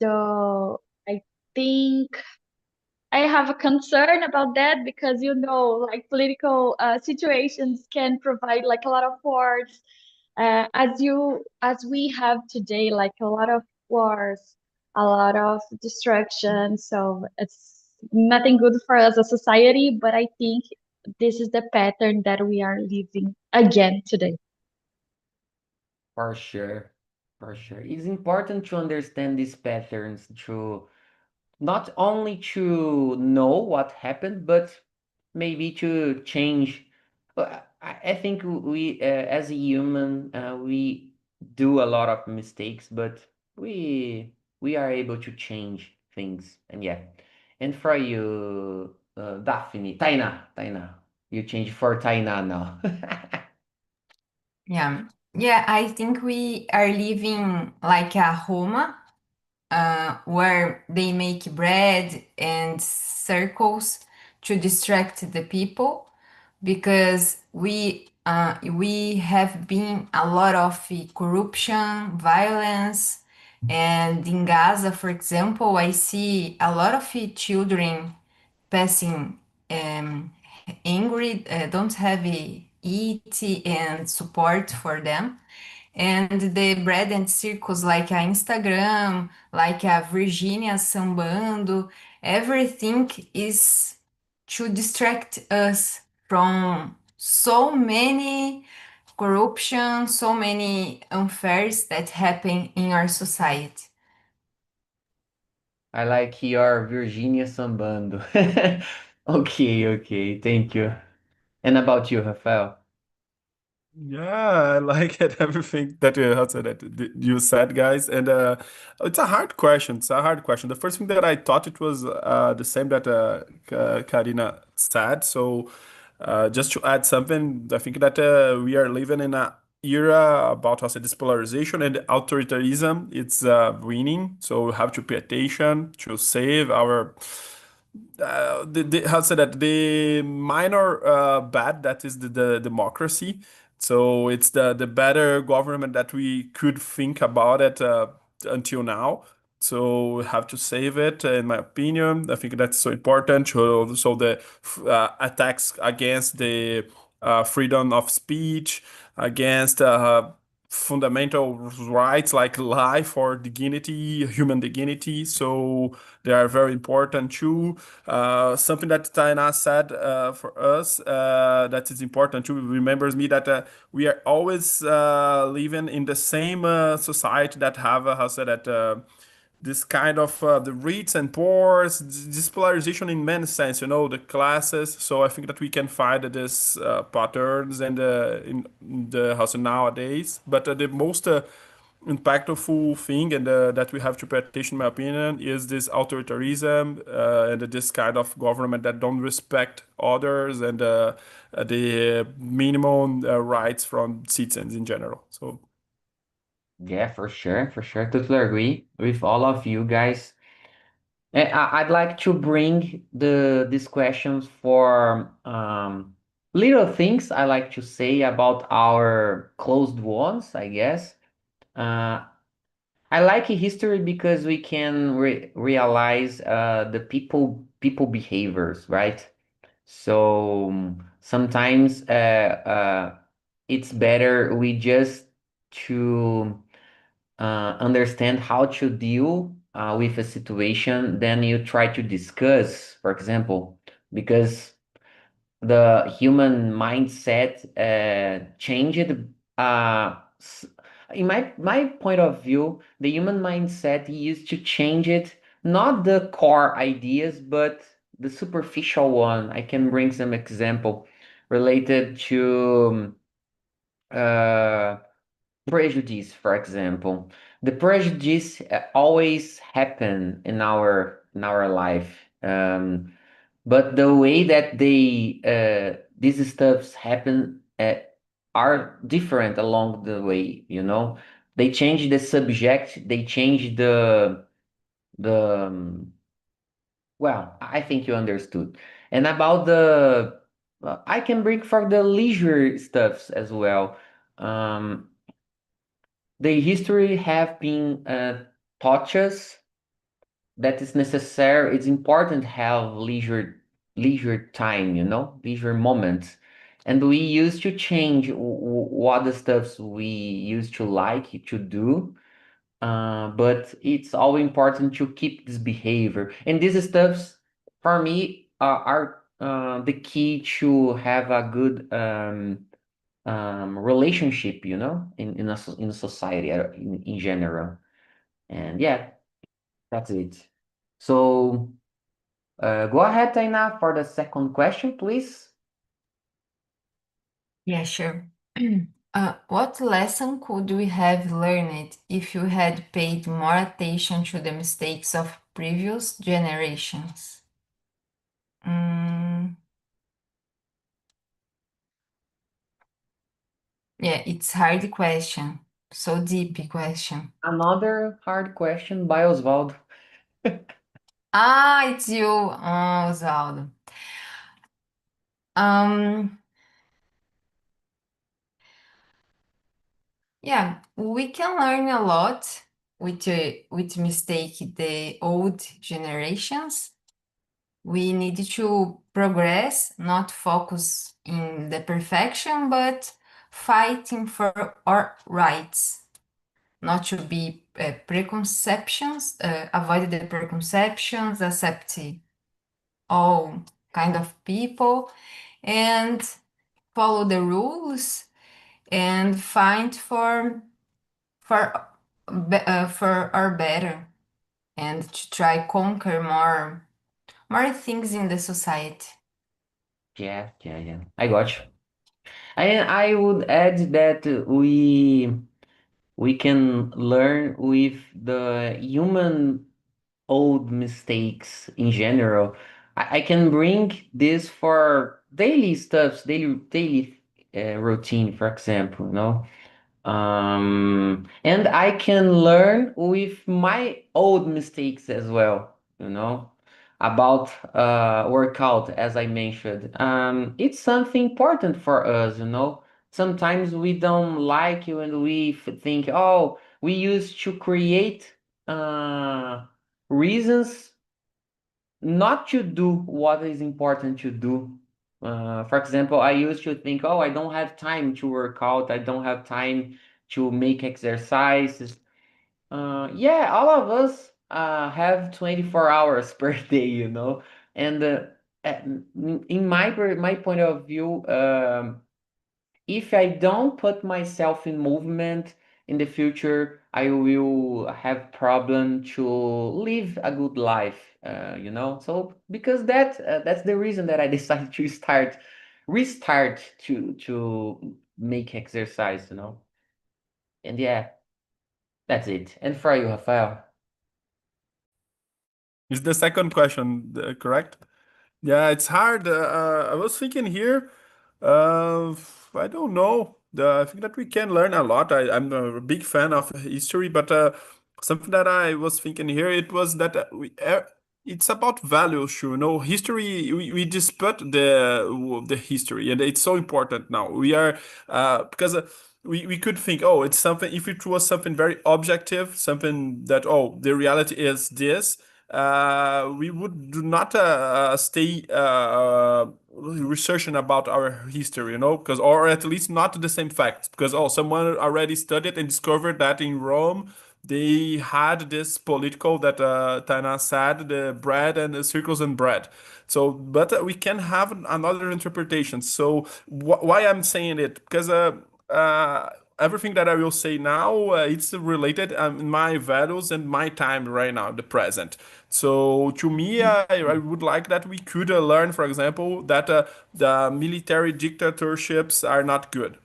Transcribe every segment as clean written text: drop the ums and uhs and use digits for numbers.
So I think I have a concern about that because like political situations can provide like a lot of wars, as we have today, like a lot of wars, a lot of destruction. So it's nothing good for us as a society, but I think this is the pattern that we are living again today. For sure. For sure. It's important to understand these patterns to not only to know what happened, but maybe to change. I think as a human, we do a lot of mistakes, but we we are able to change things. And yeah, and for you, Daphne, Taina, you change for Taina now. Yeah. Yeah, I think we are living like a Roma, where they make bread and circles to distract the people because we have been a lot of corruption, violence, and in Gaza, for example, I see a lot of children passing um, angry, don't have eat and support for them. And the bread and circles like a Instagram, like a Virginia sambando, everything is to distract us from so many corruption, so many unfairs that happen in our society. I like your Virginia Sambando. Okay, okay, thank you. And about you, Rafael? Yeah, I like it, everything that you have said, that you said, guys. And it's a hard question. It's a hard question. The first thing that I thought it was the same that Karina said. So just to add something, I think that we are living in a era about how to say this polarization and authoritarianism. It's winning. So we have to pay attention to save our how to say that the minor bad that is the democracy. So it's the better government that we could think about it until now. So we have to save it, in my opinion. I think that's so important. So the attacks against the freedom of speech, against fundamental rights like life or dignity, human dignity. So they are very important too. Something that Taina said for us that is important too remembers me that we are always living in the same society that have how said that this kind of the rich and poor, this polarization in many sense, the classes. So I think that we can find this patterns and in the house nowadays. But the most impactful thing and that we have to pay attention, in my opinion, is this authoritarianism and this kind of government that don't respect others and the minimum rights from citizens in general. So Yeah, for sure, for sure. Totally agree with all of you guys. And I'd like to bring these questions for little things I like to say about our closed ones, I guess. Uh, I like history because we can realize the people behaviors, right? So sometimes it's better we just to understand how to deal with a situation than you try to discuss, for example, because the human mindset changed. S- in my point of view, the human mindset used to change it, not the core ideas, but the superficial one. I can bring some example related to prejudice, for example. The prejudice always happen in our life, but the way that these stuffs happen are different along the way. They change the subject, they change the well, I think you understood. And about I can bring for the leisure stuffs as well. Um, the history have been taught us that is necessary. It's important to have leisure time, leisure moments. And we used to change what the stuffs we used to like to do. But it's all important to keep this behavior. And these stuffs, for me, are the key to have a good relationship, in a society in general. And yeah, that's it. So go ahead, Taina, for the second question, please. Yeah, sure. What lesson could we have learned if you had paid more attention to the mistakes of previous generations? Yeah, it's hard question. So deep question. Another hard question by Oswaldo. Ah, it's you, Osvaldo. Yeah, we can learn a lot with mistake the old generations. We need to progress, not focus in the perfection, but fighting for our rights, not to be preconceptions, avoid the preconceptions, accept all kind of people, and follow the rules and find for our better, and to try conquer more things in the society. Yeah. I got you. And I would add that we can learn with the human old mistakes in general. I can bring this for daily stuffs, daily routine, for example, and I can learn with my old mistakes as well, about workout, as I mentioned. It's something important for us, Sometimes we don't like you and we think, oh, we used to create reasons not to do what is important to do. For example, I used to think, oh, I don't have time to work out. I don't have time to make exercises. Yeah, all of us have 24 hours per day, And in my point of view, if I don't put myself in movement in the future, I will have problem to live a good life, So because that's the reason that I decided to restart to make exercise, And yeah, that's it. And for you, Rafael. Is the second question correct? Yeah, it's hard. I was thinking here, uh, I don't know. I think that we can learn a lot. I'm a big fan of history, but something that I was thinking here, it was that it's about values, History, we dispute the history, and it's so important now. We are because we could think, oh, it's something. If it was something very objective, something that, oh, the reality is this, we would do not stay researching about our history, because, or at least not the same facts, because, oh, someone already studied and discovered that in Rome they had this political that Tana said, the bread and the circles and bread. So, but we can have another interpretation. So, why I'm saying it? Because everything that I will say now, it's related my values and my time right now, the present. So to me, I would like that we could learn, for example, that the military dictatorships are not good.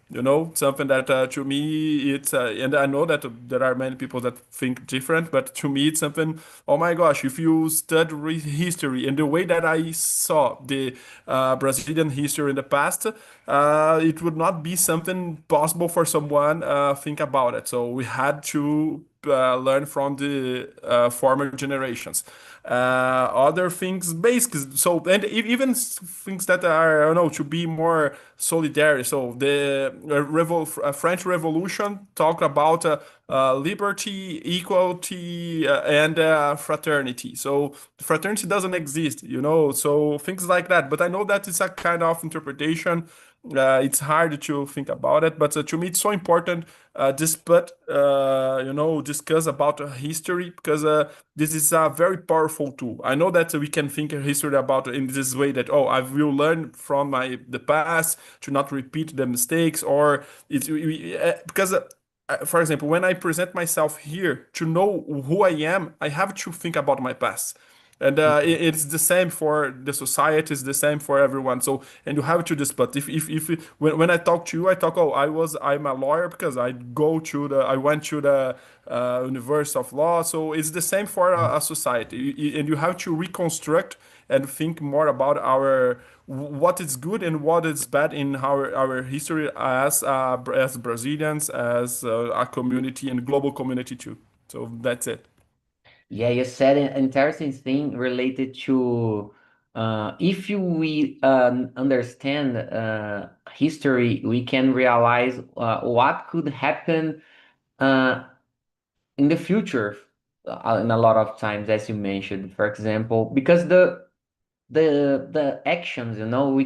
Something that to me it's and I know that there are many people that think different, but to me it's something. Oh my gosh, if you study history and the way that I saw the Brazilian history in the past, it would not be something possible for someone think about it. So we had to learn from the former generations. Other things, basic. So, and even things that are, I don't know, to be more solidary. So the French Revolution talked about liberty, equality, and fraternity. So fraternity doesn't exist, you know. So things like that. But I know that it's a kind of interpretation. It's hard to think about it, but to me, it's so important. Discuss about history because this is a very powerful tool. I know that we can think history about in this way that I will learn from the past to not repeat the mistakes, or because. For example, when I present myself here to know who I am, I have to think about my past. And it's the same for the society, it's the same for everyone. So, and you have to this, but when I talk to you, I talk, I'm a lawyer because I went to the University of Law. So it's the same for a society. And you have to reconstruct and think more about what is good and what is bad in our history as Brazilians, as a community and global community too. So that's it. Yeah, you said an interesting thing related to if we understand history, we can realize what could happen uh, in the future in a lot of times, as you mentioned, for example, because the actions, we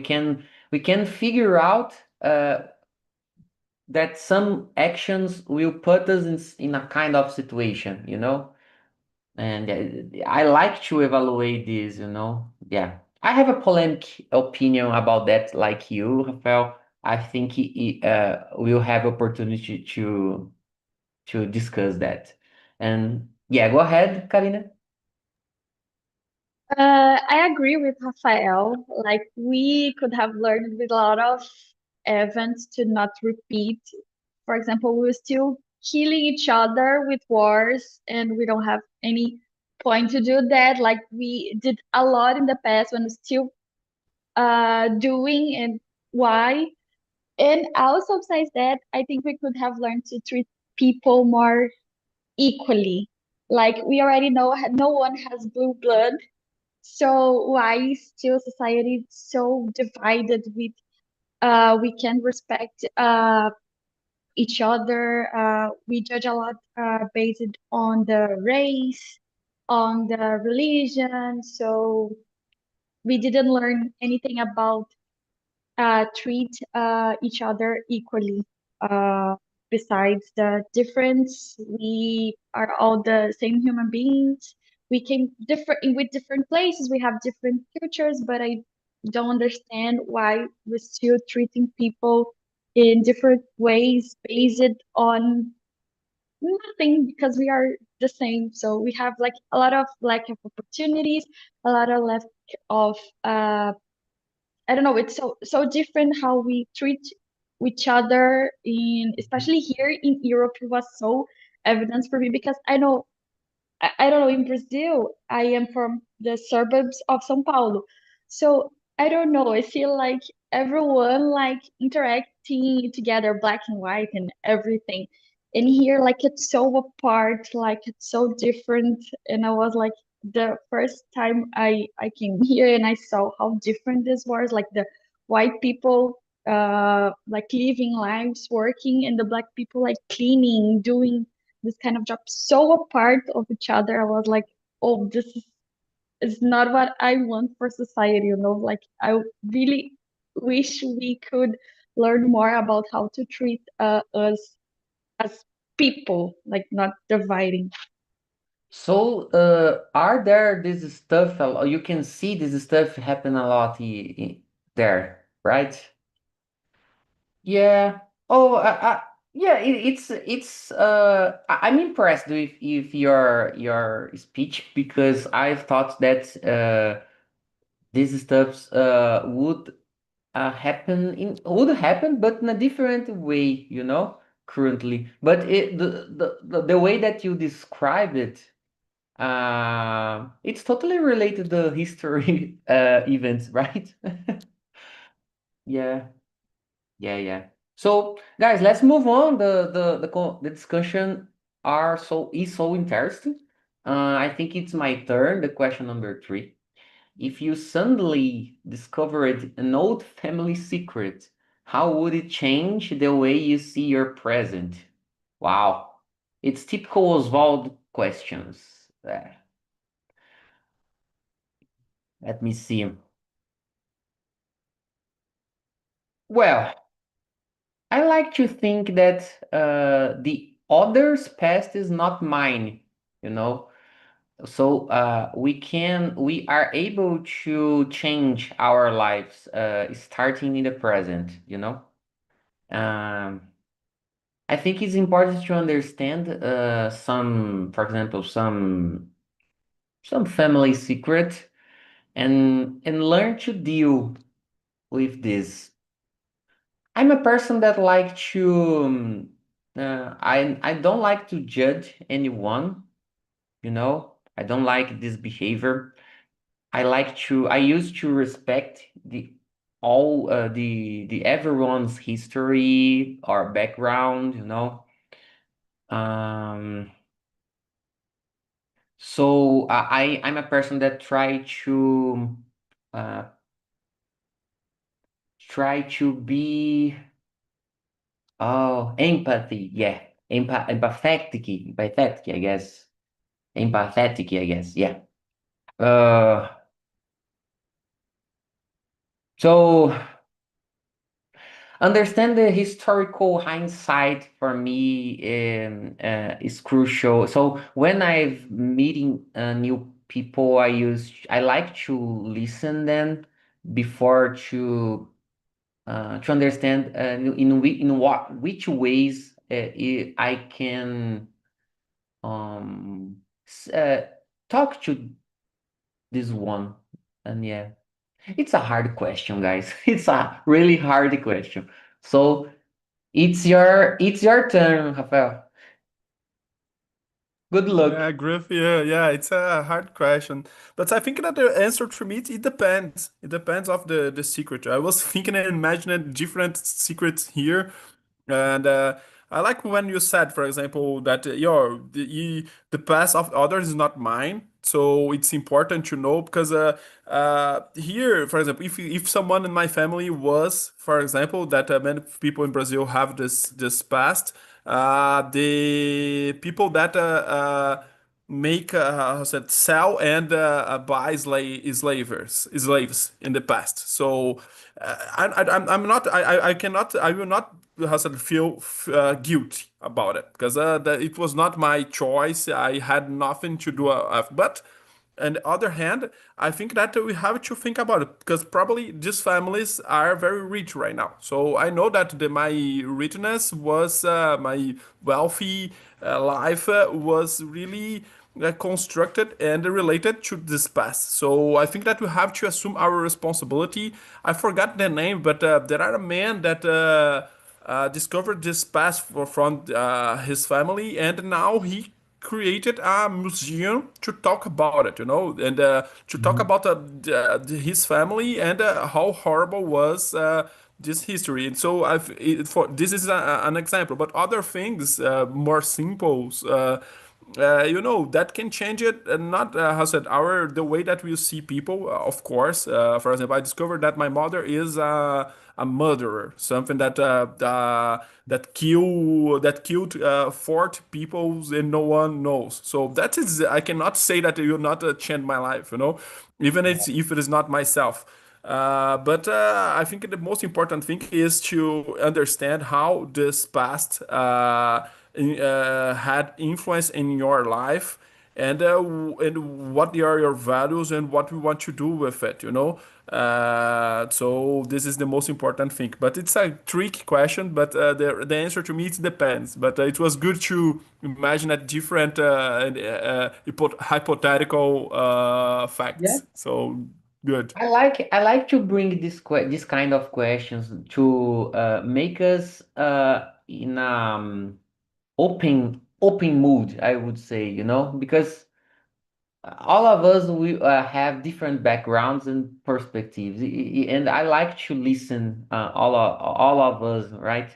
can figure out that some actions will put us in a kind of situation, and I like to evaluate this. Yeah. I have a polemic opinion about that, like you, Rafael. I think we'll have opportunity to discuss that. And yeah, go ahead, Karina. I agree with Rafael. Like we could have learned with a lot of events to not repeat. For example, we're still killing each other with wars, and we don't have any point to do that. Like we did a lot in the past when we're still doing, and why. And also besides that, I think we could have learned to treat people more equally. Like we already know no one has blue blood, so why still society so divided with we can respect each other. We judge a lot based on the race, on the religion. So we didn't learn anything about treat each other equally. Uh, Besides the difference, we are all the same human beings. We came different with different places. We have different cultures, but I don't understand why we're still treating people in different ways based on nothing because we are the same. So we have like a lot of lack of opportunities, a lot of lack of I don't know, it's so different how we treat each other in especially here in Europe. It was so evident for me because I don't know, in Brazil, I am from the suburbs of São Paulo. So I don't know, I feel like everyone like interacting together, black and white and everything. And here, like it's so apart, like it's so different. And I was like, the first time I came here and I saw how different this was, like the white people like living lives, working, and the black people like cleaning, doing this kind of job so apart of each other. I was like, oh, is not what I want for society. Like I really wish we could learn more about how to treat us as people, like not dividing. So, are there this stuff, you can see this stuff happen a lot there, right? Yeah. Oh, yeah. I'm impressed with your speech because I thought that these stuffs would happen, but in a different way, currently. But the way that you describe it, it's totally related to the history events, right? Yeah. Yeah, yeah. So, guys, let's move on the discussion is so interesting. I think it's my turn, the question number 3. If you suddenly discovered an old family secret, how would it change the way you see your present? Wow. It's typical Oswald questions. Let me see. Well, I like to think that the other's past is not mine, you know. So we are able to change our lives starting in the present, you know. Um, I think it's important to understand for example, some family secret and learn to deal with this. I'm a person that like to I don't like to judge anyone, you know. I don't like this behavior. I used to respect the everyone's history or background, you know. Um, so I'm a person that uh, try to be empathy, yeah, empathetic, I guess, yeah. Uh, so understand the historical hindsight for me is crucial. So when I've meeting new people, I like to listen them before to understand in what which ways I can s- talk to this one. And yeah, it's a hard question, guys. It's a really hard question. So it's your turn, Rafael. Good luck. Yeah, Griff. Yeah. It's a hard question, but I think that the answer to me it depends. It depends of the secret. I was thinking and imagining different secrets here, and I like when you said, for example, that the past of others is not mine. So it's important to know because here, for example, if someone in my family was, for example, that many people in Brazil have this past, the people that make how said sell and buy slaves in the past. So I'm not I cannot I will not how said feel guilty about it because it was not my choice. I had nothing to do but on the other hand, I think that we have to think about it because probably these families are very rich right now. So I know that my richness was my wealthy life was really constructed and related to this past. So I think that we have to assume our responsibility. I forgot the name, but there are a man that discovered this past from his family, and now he created a museum to talk about it, and to talk Mhm. about his family and how horrible was this history. And so this is an example, but other things more simple. That can change it, and not how said our the way that we see people. Of course, for example, I discovered that my mother is a murderer, something that killed 40 people and no one knows. So that is I cannot say that it will not change my life, even if it is not myself. But I think the most important thing is to understand how this past had influence in your life, and what are your values and what we want to do with it. So this is the most important thing. But it's a tricky question. But the answer to me it depends. But it was good to imagine at different hypothetical Yeah. facts. So good. I like to bring this kind of questions to make us in open mood, I would say, because all of us we have different backgrounds and perspectives, and I like to listen all of us, right?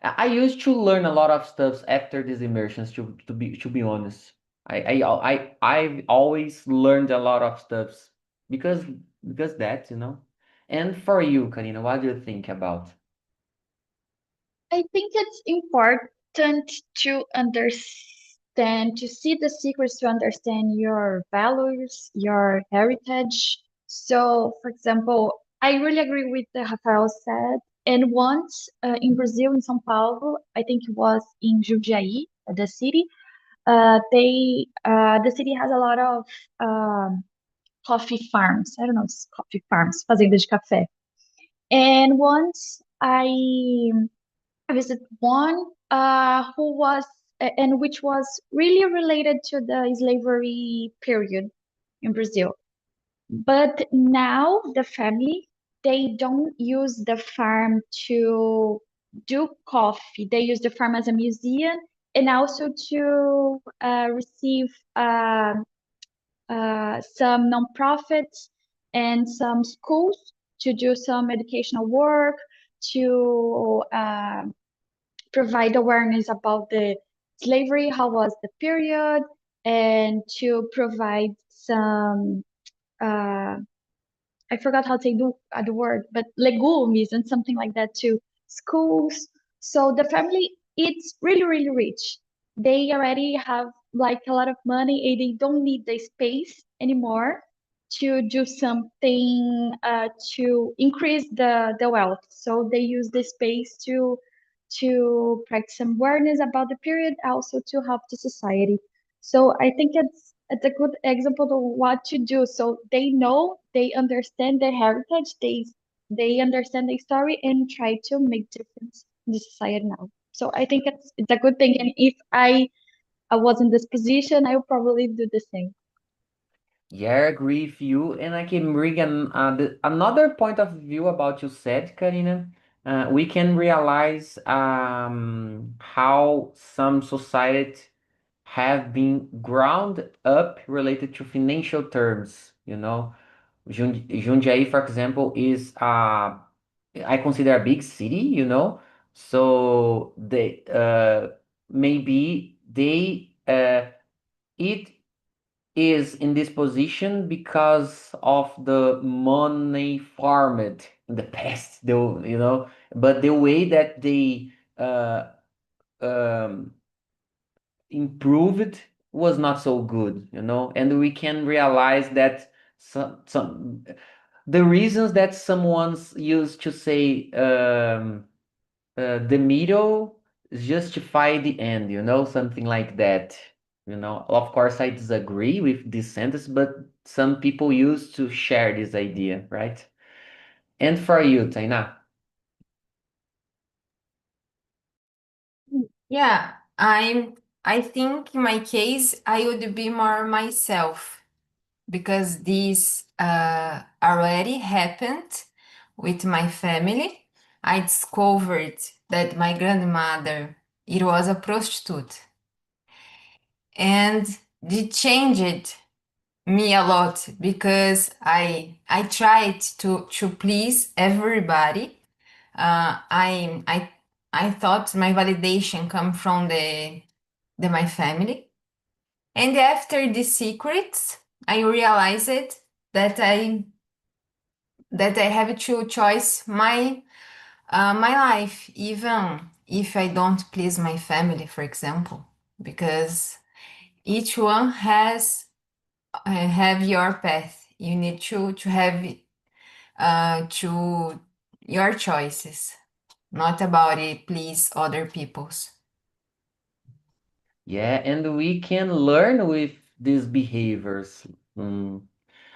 I used to learn a lot of stuff after these immersions. To be honest, I've always learned a lot of stuff because that, you know. And for you, Karina, what do you think about? I think it's important to understand, to see the secrets to understand your values, your heritage. So, for example, I really agree with what Rafael said. And once in Brazil, in São Paulo, I think it was in Jundiaí, the city, the city has a lot of coffee farms. I don't know, it's coffee farms, fazendas de café. And once I visited one who was and which was really related to the slavery period in Brazil. But now the family, they don't use the farm to do coffee. They use the farm as a museum and also to receive some nonprofits and some schools to do some educational work, to provide awareness about the slavery, how was the period, and to provide some I forgot how to say the word, but legumes and something like that to schools. So the family, it's really, really rich. They already have like a lot of money and they don't need the space anymore to do something to increase the wealth. So they use the space to practice some awareness about the period, also to help the society. So I think it's a good example of what to do. So they know, they understand their heritage, they understand the story and try to make difference in the society now. So I think it's a good thing. And if I was in this position, I would probably do the same. Yeah, I agree with you, and I can bring another point of view about you said, Karina. We can realize how some society have been ground up related to financial terms. You know, Jundiaí, for example, is I consider a big city. You know, so they maybe they it is in this position because of the money farmed in the past, though, you know, but the way that they uh, um, improved was not so good, you know, and we can realize that some the reasons that someone's used to say the middle justify the end, you know, something like that. You know, of course, I disagree with this sentence, but some people used to share this idea, right? And for you, Taina. Yeah, I think in my case I would be more myself because this already happened with my family. I discovered that my grandmother it was a prostitute and it changed me a lot because I tried to please everybody. I thought my validation come from the my family, and after the secrets, I realized that I have to choose my life, even if I don't please my family, for example, because each one has have your path. You need to have to your choices, not about it please other people's. Yeah, and we can learn with these behaviors. Mm.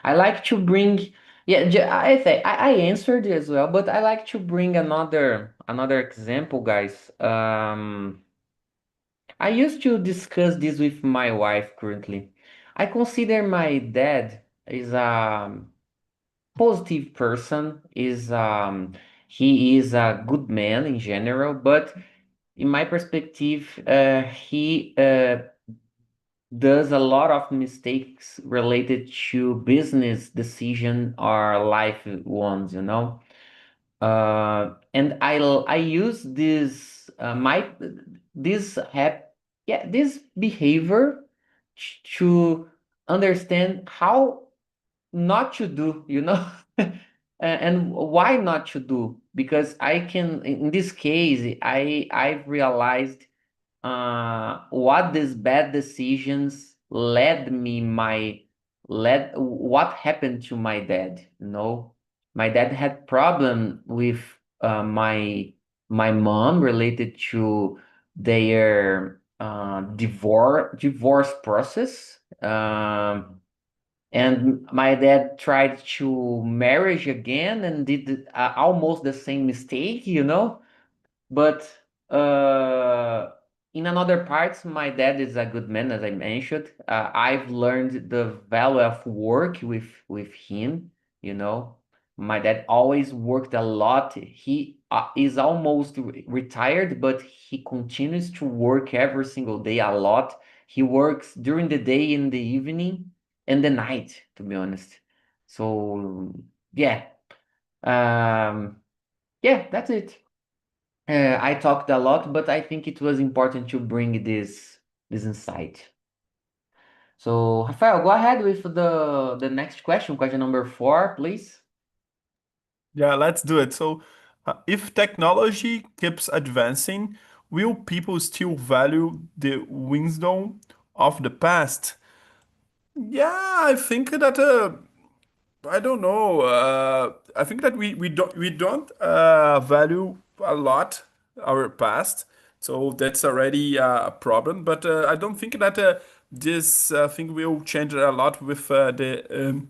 I like to bring, yeah, I think I answered as well, but I like to bring another example, guys. I used to discuss this with my wife currently. I consider my dad is a positive person, is he is a good man in general, but in my perspective, he does a lot of mistakes related to business decision or life ones, you know. And I use this my this hap yeah this behavior to understand how not to do, you know, and why not to do, because I can, in this case, I've realized what these bad decisions led what happened to my dad, you know. My dad had problem with my mom related to their divorce process. And my dad tried to marriage again and did almost the same mistake, you know. But uh, in another parts, my dad is a good man, as I mentioned. I've learned the value of work with him. You know, my dad always worked a lot. He is almost retired, but he continues to work every single day a lot. He works during the day, in the evening, and the night, to be honest. So yeah, um, yeah, that's it. I talked a lot, but I think it was important to bring this insight. So, Rafael, go ahead with the next question number 4, please. Yeah, let's do it. So, if technology keeps advancing, will people still value the wisdom of the past? Yeah, I think that I don't know. I think that we don't value a lot our past, so that's already a problem. But I don't think that this thing will change a lot with the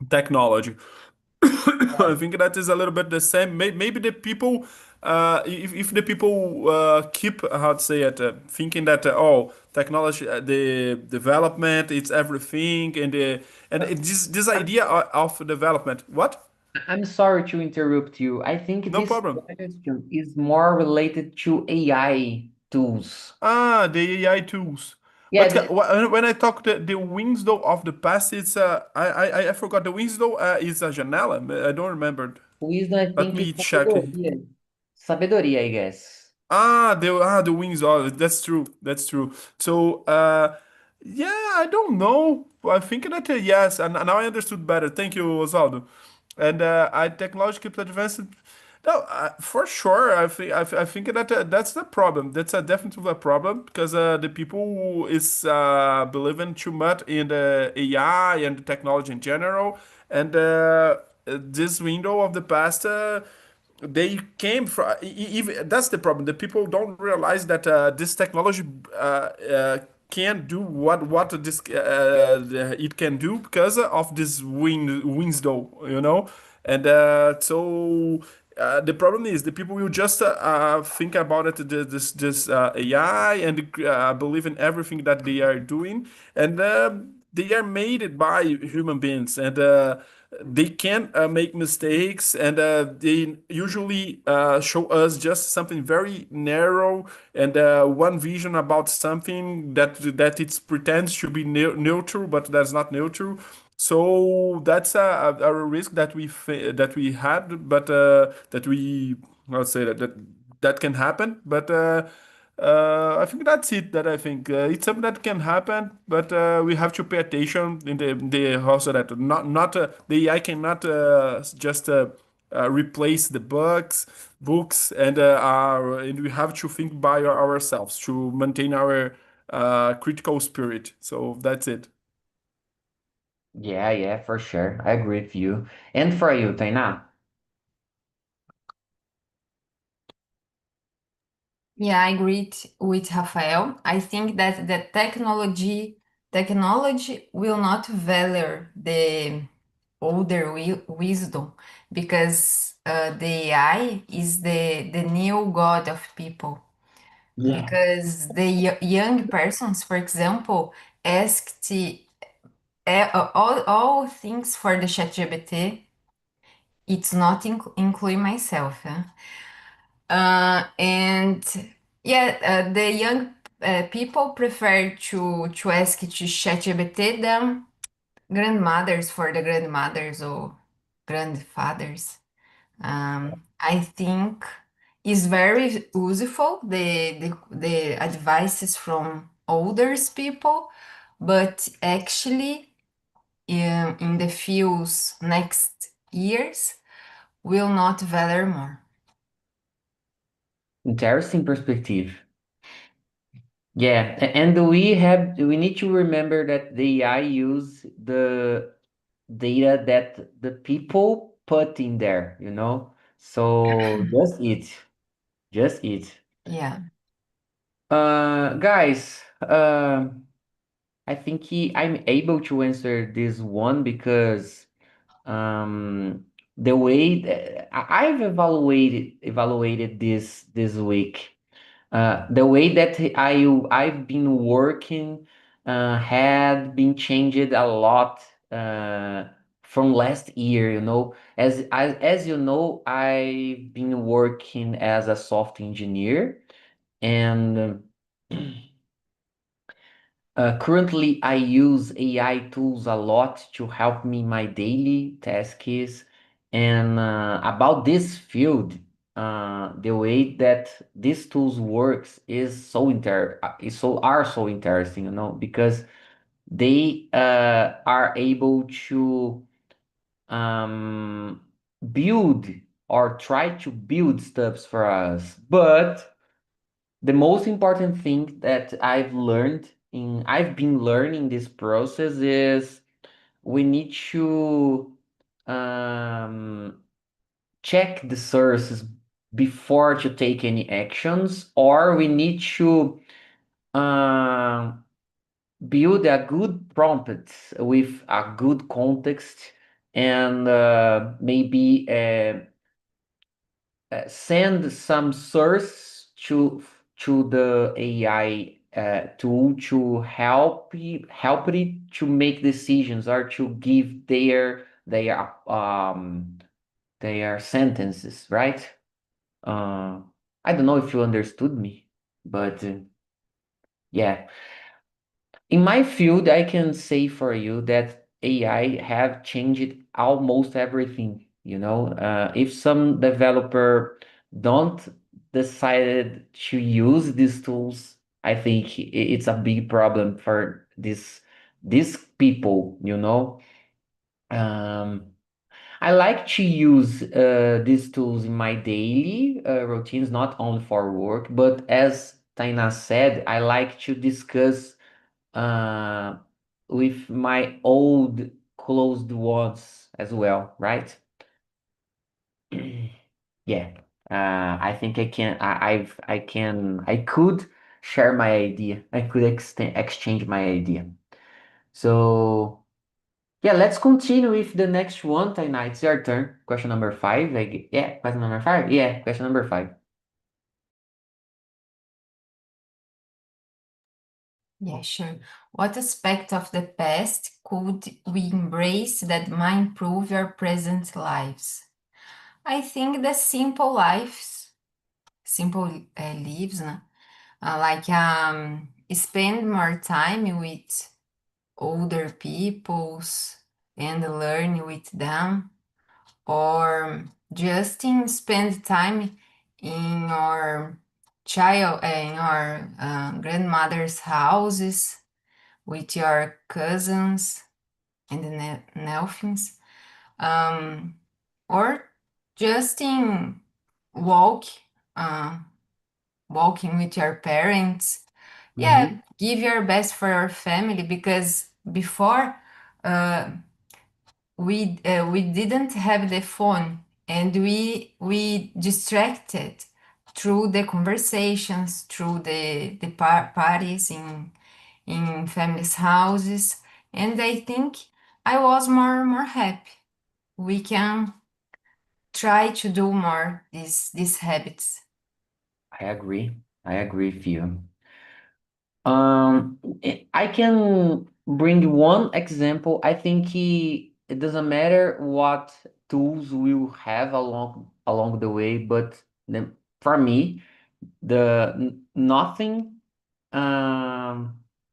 technology. I think that is a little bit the same. Maybe the people, if the people keep, how to say it, thinking that oh, technology, the development, it's everything, and this idea of development. What? I'm sorry to interrupt you. I think No this problem. question is more related to AI tools. Ah, the AI tools. Yeah, But when I talk the window of the past, it's I forgot the window is a janela. I don't remember. wisdom, I Let think, is me check. sabedoria. Sabedoria, I guess. The wings. Oh, that's true. That's true. So, yeah, I don't know. I think that yes, and now I understood better. Thank you, Osvaldo. And I technology keeps advancing. No, for sure. I think that that's the problem. That's definitely a problem because the people who is believing too much in the AI and the technology in general, and this window of the past. They came from even that's the problem, the people don't realize that this technology can do what this it can do because of this window, you know. And so the problem is the people will just think about it, this AI, and believe in everything that they are doing, and they are made by human beings, and they can make mistakes, and they usually show us just something very narrow, and one vision about something that it pretends to be neutral, but that's not neutral. So that's a risk that that we had, but that we, I'll say that can happen. But I think that's it. That I think it's something that can happen, but we have to pay attention in the also that not the AI cannot just replace the books, and and we have to think by ourselves to maintain our critical spirit. So that's it. Yeah, yeah, for sure. I agree with you. And for you, Tainá? Yeah, I agree with Rafael. I think that the technology will not value the older wisdom, because the AI is the new god of people. Yeah. Because the young persons, for example, asked all things for the ChatGPT. It's not include myself. And yeah, the young people prefer to ask to ChatGPT than grandmothers for the grandmothers or grandfathers. I think is very useful, the advices from older people, but actually in the few next years will not value more. Interesting perspective. Yeah, and we need to remember that the AI use the data that the people put in there, you know? So just it. Yeah. Guys, I think I'm able to answer this one because the way that I've evaluated this week. The way that I've been working had been changed a lot from last year, you know. As you know, I've been working as a software engineer, and currently I use AI tools a lot to help me my daily tasks. And about this field, the way that these tools works is so interesting, you know, because they are able to um, build or try to build stuffs for us. But the most important thing that I've been learning this process is we need to um, check the sources before to take any actions, or we need to um, build a good prompt with a good context, and maybe send some source to the AI tool to help it to make decisions or to give their sentences, right? Uh, I don't know if you understood me, but yeah. In my field, I can say for you that AI have changed almost everything. You know, if some developer don't decided to use these tools, I think it's a big problem for these people. You know, um, I like to use these tools in my daily routines, not only for work, but as Taina said, I like to discuss uh, with my old closed ones as well, right? Yeah. I think I could share my idea. I could exchange my idea. So yeah, let's continue with the next one, Taina. It's your turn. Question number five. Yeah, question number five. Yeah, question number five. Yeah, sure. What aspect of the past could we embrace that might improve your present lives? I think the simple lives, né? Like spend more time with older peoples and learn with them, or just spend time in your grandmother's houses with your cousins and the nephews, or just in walk, uh, walking with your parents. Yeah, Mhm. give your best for your family, because before uh, we didn't have the phone, and we distracted through the conversations, through the parties in families' houses, and I think I was more happy. We can try to do more these habits. I agree. I agree with you. I can bring one example. I think it doesn't matter what tools we will have along the way, but for me, nothing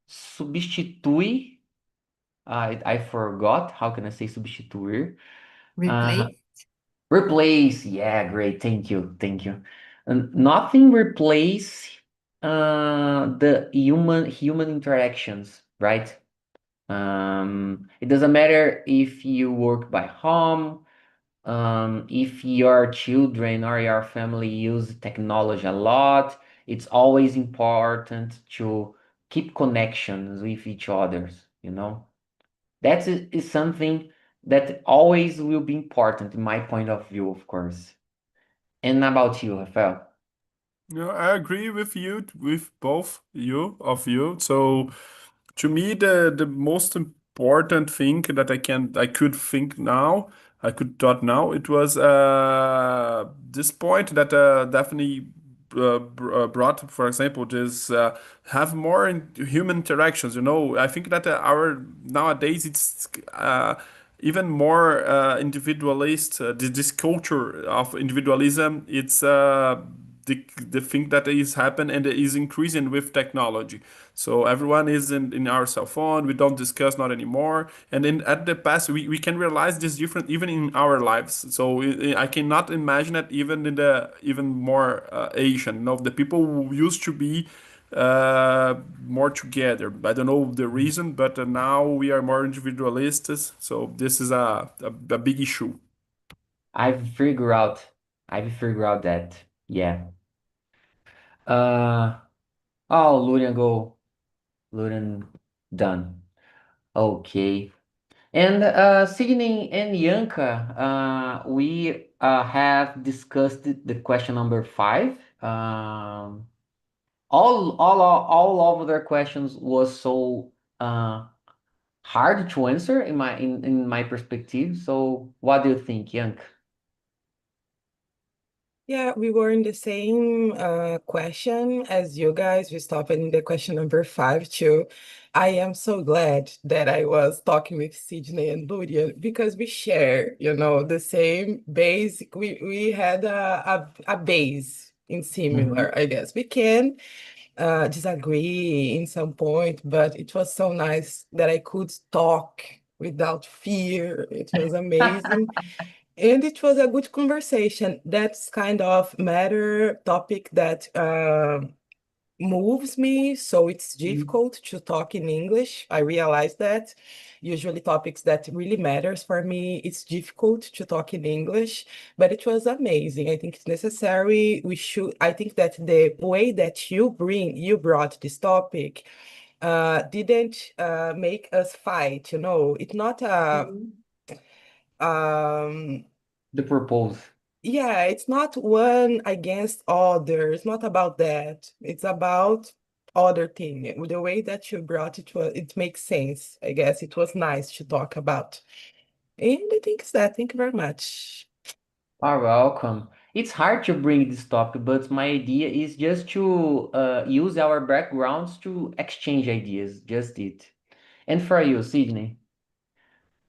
substitui. I forgot. How can I say substituir? Uh, Replace. replace. Yeah, great. Thank you. Thank you. And nothing replace the human interactions, right? It doesn't matter if you work by home, if your children or your family use technology a lot, it's always important to keep connections with each others, you know? That is something that always will be important in my point of view, of course. And about you, Rafael? No, I agree with you, with both of you. So to me, the most important thing that I could think now, I could thought now, it was this point that Daphne brought, for example, this have more human interactions. You know, I think that our nowadays it's even more individualist. This culture of individualism, it's the thing that is happening and is increasing with technology. So everyone is in our cell phone. We don't discuss not anymore. And in at the past, we can realize this different even in our lives. So I cannot imagine it even in the even more Asian. You know, the people who used to be more together. I don't know the reason, but now we are more individualists. So this is a big issue. I've figured out I've figured out that. Yeah. Uh oh, Lurian go. Lurian done. Okay. And Sydney and Yanka, we have discussed the question number 5. All of their questions was so hard to answer in my perspective. So what do you think, Yanka? Yeah, we were in the same question as you guys. We stopped in the question number 5 too. I am so glad that I was talking with Sydney and Luria because we share, the same basic. We had a base in similar, I guess. We can disagree in some point, but it was so nice that I could talk without fear. It was amazing. And it was a good conversation. That's kind of matter topic that moves me. So it's difficult to talk in English. I realize that. Usually topics that really matters for me, it's difficult to talk in English, but it was amazing. I think it's necessary. I think that the way that you brought this topic didn't make us fight, It's not um The purpose. yeah, it's not one against other. It's not about that. It's about other thing. The way that you brought it makes sense. I guess it was nice to talk about. And I think it's that. Thank you very much. Are welcome. It's hard to bring this topic, but my idea is just to use our backgrounds to exchange ideas. Just it. And for you, Sydney?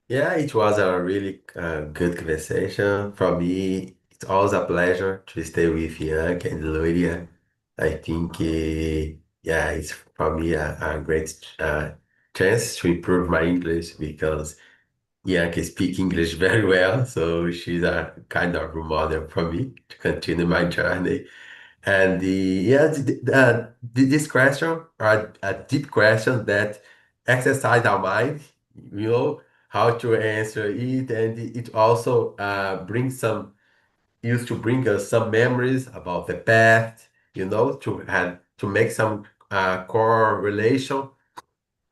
Yeah, it was a really good conversation. For me, it's always a pleasure to stay with Yank and Luria. I think, yeah, it's for me a great chance to improve my English because Yank speaks English very well. So she's a kind of role model for me to continue my journey. And this question are a deep question that exercise our mind, how to answer it, and it also brings some used to bring us some memories about the past, to make some correlation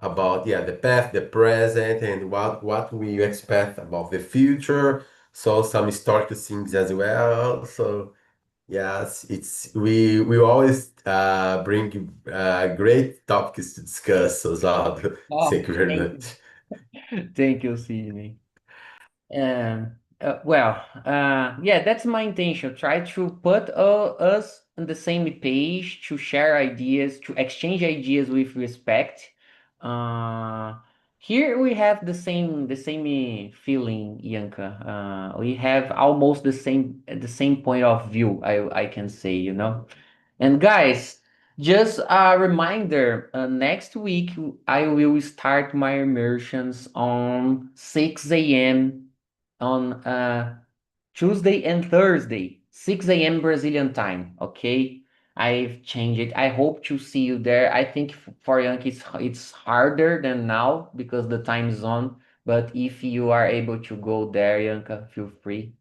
about the past, the present, and what we expect about the future. So some historical things as well. So. Yes, we always bring great topics to discuss, Osvaldo. Oh, Thank you very thank you. much. Thank you, Sydney. Yeah, that's my intention. Try to put us on the same page, to share ideas, to exchange ideas with respect. Uh, Here we have the same feeling, Yanka. We have almost the same point of view, I can say, you know. And guys, just a reminder, next week I will start my immersions on 6 a.m. on Tuesday and Thursday. 6 a.m. Brazilian time, okay? I've changed it. I hope to see you there. I think for Yankee it's harder than now because the time zone. But if you are able to go there, Yanka, feel free.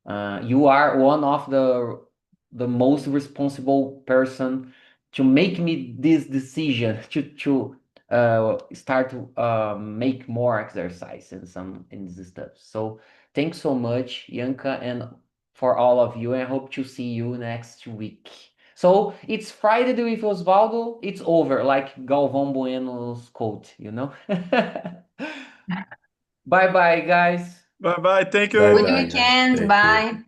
You are one of the most responsible person to make me this decision to start to make more exercise and some in this stuff. So thanks so much, Yanka, and for all of you. And I hope to see you next week. So it's Friday with Osvaldo. It's over, like Galvão Bueno's quote, you know. Bye bye, guys. Bye bye. Thank Bye Good you. bye, guys. weekend. Thank you. Bye.